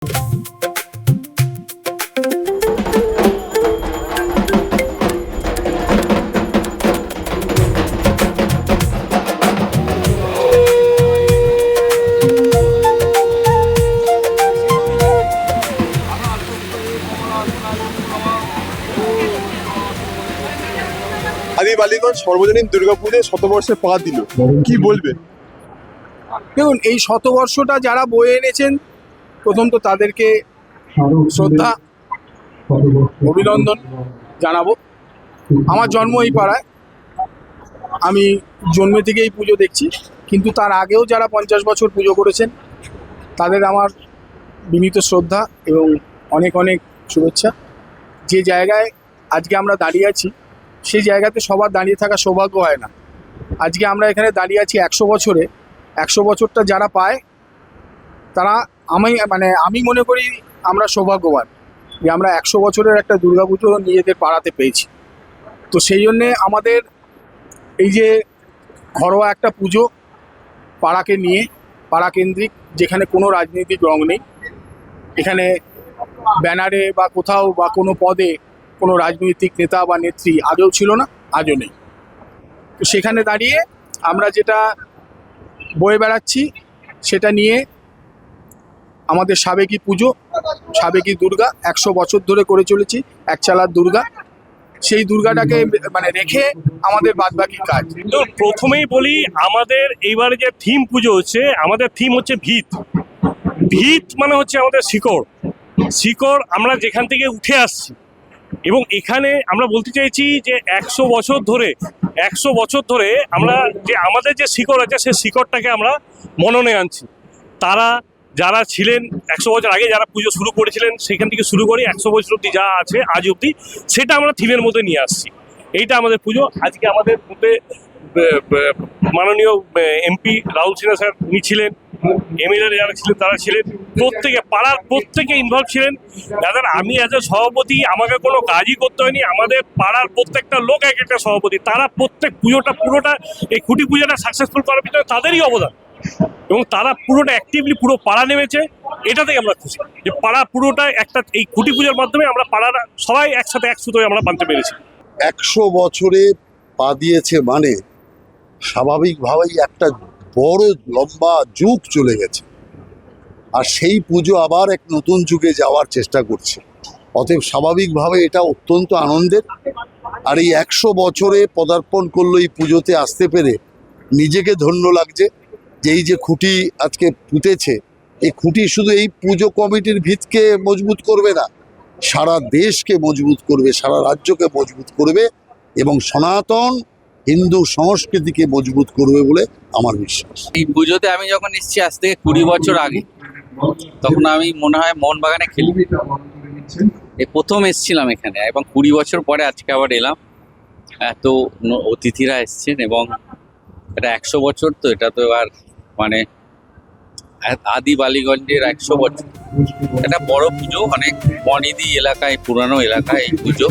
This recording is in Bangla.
আদি বালিগঞ্জ সর্বজনীন দুর্গাপুজোয় শতবর্ষে পা দিল, কি বলবেন? দেখুন, এই শতবর্ষটা যারা বয়ে এনেছেন, প্রথম তো তাদেরকে শ্রদ্ধা অভিনন্দন জানাবো। আমার জন্ম এই পাড়ায়, আমি জন্মে থেকে এই পুজো দেখছি, কিন্তু তার আগেও যারা 50 বছর পুজো করেছেন তাদের আমার বিনীত শ্রদ্ধা এবং অনেক অনেক শুভেচ্ছা। যে জায়গায় আজকে আমরা দাঁড়িয়ে আছি সেই জায়গাতে সবার দাঁড়িয়ে থাকা সৌভাগ্য হয় না। আজকে আমরা এখানে দাঁড়িয়ে আছি 100 বছরে। 100 বছরটা যারা পায় তারা আমি মনে করি আমরা সৌভাগ্যবান যে আমরা 100 বছরের একটা দুর্গাপুজো নিজেদের পাড়াতে পেয়েছি। তো সেই জন্যে আমাদের এই যে ঘরোয়া একটা পুজো পাড়াকে নিয়ে, পাড়াকেন্দ্রিক, যেখানে কোনো রাজনৈতিক রং নেই, এখানে ব্যানারে বা কোথাও বা কোনো পদে কোনো রাজনৈতিক নেতা বা নেত্রী আগেও ছিল না, আজও নেই। তো সেখানে দাঁড়িয়ে আমরা যেটা বয়ে বেড়াচ্ছি সেটা নিয়ে আমাদের সাবেকি পুজো, সাবেকি দুর্গা 100 বছর ধরে করে চলেছি, একচালার দুর্গা। সেই দুর্গাটাকে রেখে আমাদের বাদবাকি কাজ। তো প্রথমেই বলি, আমাদের এইবারে যে থিম পুজো হচ্ছে, আমাদের থিম হচ্ছে ভিত। ভিত মানে হচ্ছে আমাদের শিকড়। শিকড় আমরা যেখান থেকে উঠে আসছি, এবং এখানে আমরা বলতে চাইছি যে 100 বছর ধরে আমরা যে আমাদের যে শিকড় আছে সেই শিকড়টাকে আমরা মননে আনছি। তারা যারা ছিলেন 100 বছর আগে, যারা পুজো শুরু করেছিলেন, সেখান থেকে শুরু করি 100 বছর অব্দি যা আছে আজ অব্দি, সেটা আমরা থিমের মধ্যে নিয়ে আসছি। এইটা আমাদের পুজো। আজকে আমাদের মধ্যে মাননীয় এমপি রাহুল সিনহা স্যার উনি ছিলেন, এমএলএ যারা ছিলেন তারা ছিলেন, প্রত্যেকে পাড়ার প্রত্যেকে ইনভলভ ছিলেন। যাদের আমি অ্যাজ এ সভাপতি, আমাকে কোনো কাজই করতে হয়নি, আমাদের পাড়ার প্রত্যেকটা লোক এক একটা সভাপতি, তারা প্রত্যেক পুজোটা পুরোটা এই খুঁটি পুজোটা সাকসেসফুল করার পিছনে তাদেরই অবদান, এবং তারা পুরোটা অ্যাক্টিভলি পুরো পাড়া নেমেছে। এটাতেই আমরা খুশি যে পাড়া পুরোটা একটা এই খুঁটি পুজোর মাধ্যমে আমরা পাড়ার সবাই একসাথে একসুতো হয়ে আমরা বাঁধতে পেরেছি। 100 বছরে পা দিয়েছে মানে স্বাভাবিকভাবেই একটা বড় লম্বা যুগ চলে গেছে, আর সেই পুজো আবার এক নতুন যুগে যাওয়ার চেষ্টা করছে। অতএব স্বাভাবিকভাবে এটা অত্যন্ত আনন্দের। আর এই 100 বছরে পদার্পণ করলো এই পুজোতে আসতে পেরে নিজেকে ধন্য লাগছে। যে এই যে খুঁটি আজকে পুঁতেছে, এই খুঁটি শুধু এই পুজো কমিটির ভিতকে মজবুত করবে না, সারা দেশকে মজবুত করবে, সারা রাজ্যকে মজবুত করবে, এবং সনাতন হিন্দু সংস্কৃতিকে মজবুত করবে বলে আমার বিশ্বাস। এই পুজোতে আমি যখন এসেছি আজ থেকে 20 বছর আগে, তখন আমি মনে হয় মোহনবাগানে খেলি। এই প্রথম এসেছিলাম এখানে, এবং 20 বছর পরে আজকে আবার এলাম। এত অতিথিরা এসছেন, এবং এটা 100 বছর, তো এটা তো আর আদি বালিগঞ্জের 100 বছর। এটা বড় পুজো, অনেক বনিদি এলাকায়, পুরানো এলাকায় এই পুজো।